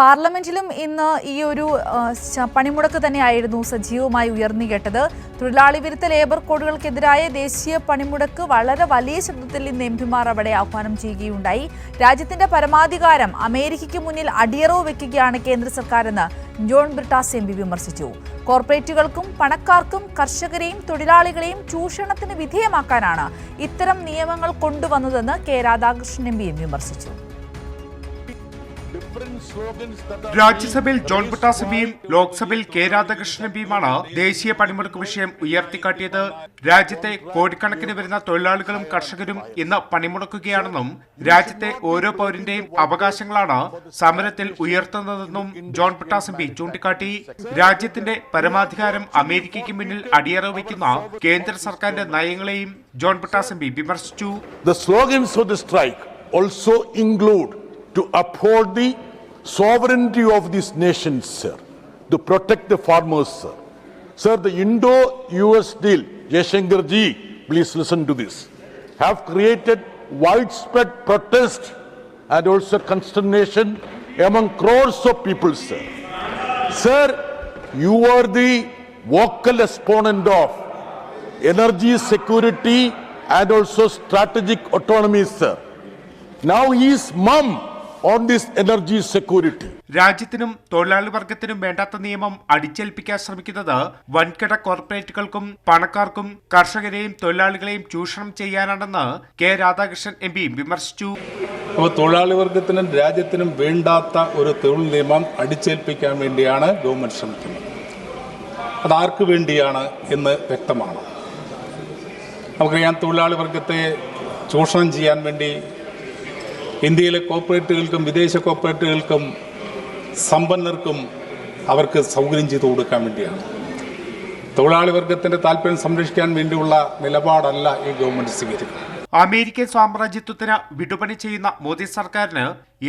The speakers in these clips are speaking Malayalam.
പാർലമെന്റിലും ഇന്ന് ഈ ഒരു പണിമുടക്ക് തന്നെയായിരുന്നു സജീവമായി ഉയർന്നുകേട്ടത്. തൊഴിലാളി വിരുദ്ധ ലേബർ കോഡുകൾക്കെതിരായ ദേശീയ പണിമുടക്ക് വളരെ വലിയ ശബ്ദത്തിൽ ഇന്ന് എംപിമാർ അവിടെ ആഹ്വാനം ചെയ്യുകയുണ്ടായി. രാജ്യത്തിന്റെ പരമാധികാരം അമേരിക്കയ്ക്ക് മുന്നിൽ അടിയറവ് വെക്കുകയാണ് കേന്ദ്ര സർക്കാരെന്ന് ജോൺ ബ്രിട്ടാസ് എംപി വിമർശിച്ചു. കോർപ്പറേറ്റുകൾക്കും പണക്കാർക്കും കർഷകരെയും തൊഴിലാളികളെയും ചൂഷണത്തിന് വിധേയമാക്കാനാണ് ഇത്തരം നിയമങ്ങൾ കൊണ്ടുവന്നതെന്ന് കെ രാധാകൃഷ്ണൻ എംപിയും വിമർശിച്ചു. രാജ്യസഭയിൽ ജോൺ ബ്രിട്ടാസ് എംപിയും ലോക്സഭയിൽ കെ രാധാകൃഷ്ണൻ എംപിയുമാണ് ദേശീയ പണിമുടക്ക് വിഷയം ഉയർത്തിക്കാട്ടിയത്. രാജ്യത്തെ കോടിക്കണക്കിന് വരുന്ന തൊഴിലാളികളും കർഷകരും ഇന്ന് പണിമുടക്കുകയാണെന്നും രാജ്യത്തെ ഓരോ പൗരന്റെയും അവകാശങ്ങളാണ് സമരത്തിൽ ഉയർത്തുന്നതെന്നും ജോൺ ബ്രിട്ടാസ് എംപി ചൂണ്ടിക്കാട്ടി. രാജ്യത്തിന്റെ പരമാധികാരം അമേരിക്കയ്ക്ക് മുന്നിൽ അടിയറവ് വയ്ക്കുന്ന കേന്ദ്ര സർക്കാരിന്റെ നയങ്ങളെയും ജോൺ ബ്രിട്ടാസ് എംപി വിമർശിച്ചു. The slogans of the strike also include to uphold the sovereignty of this nation, sir, to protect the farmers, sir. Sir, the Indo-US deal, Jaishankar ji, please listen to this, have created widespread protest and also consternation among crores of people, sir. Sir, you are the vocal exponent of energy security and also strategic autonomy, sir. Now he is mum on this energy security. രാജ്യത്തിനും തൊഴിലാളി വർഗത്തിനും വേണ്ടാത്ത നിയമം അടിച്ചേൽപ്പിക്കാൻ ശ്രമിക്കുന്നത് വൻകിട കോർപ്പറേറ്റുകൾക്കും പണക്കാർക്കും കർഷകരെയും തൊഴിലാളികളെയും ചൂഷണം ചെയ്യാനാണെന്ന് കെ രാധാകൃഷ്ണൻ എംപി വിമർശിച്ചു. അപ്പോൾ തൊഴിലാളി വർഗത്തിനും രാജ്യത്തിനും വേണ്ടാത്ത ഒരു തൊഴിൽ നിയമം അടിച്ചേൽപ്പിക്കാൻ വേണ്ടിയാണ് ഗവൺമെന്റ് ശ്രമിക്കുന്നത്. അതാർക്ക് വേണ്ടിയാണ് എന്ന് വ്യക്തമാണ്. നമുക്കറിയാം, തൊഴിലാളി വർഗത്തെ ചൂഷണം ചെയ്യാൻ വേണ്ടി ഇന്ത്യയിലെ കോർപ്പറേറ്റുകൾക്കും വിദേശ കോർപ്പറേറ്റുകൾക്കും സമ്പന്നർക്കും അവർക്ക് സൗകര്യം ചെയ്തു കൊടുക്കാൻ വേണ്ടിയാണ്. തൊഴിലാളി വർഗത്തിന്റെ താല്പര്യം സംരക്ഷിക്കാൻ വേണ്ടിയുള്ള നിലപാടല്ല ഈ ഗവൺമെന്റ് സ്വീകരിക്കുന്നത്. അമേരിക്കൻ സാമ്രാജ്യത്വത്തിന് വിടുപണി ചെയ്യുന്ന മോദി സർക്കാരിന്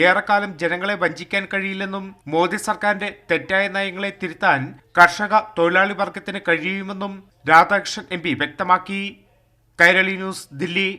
ഏറെക്കാലം ജനങ്ങളെ വഞ്ചിക്കാൻ കഴിയില്ലെന്നും മോദി സർക്കാരിന്റെ തെറ്റായ നയങ്ങളെ തിരുത്താൻ കർഷക തൊഴിലാളി വർഗത്തിന് കഴിയുമെന്നും രാധാകൃഷ്ണൻ എംപി വ്യക്തമാക്കി. കൈരളി ന്യൂസ്, ദില്ലി.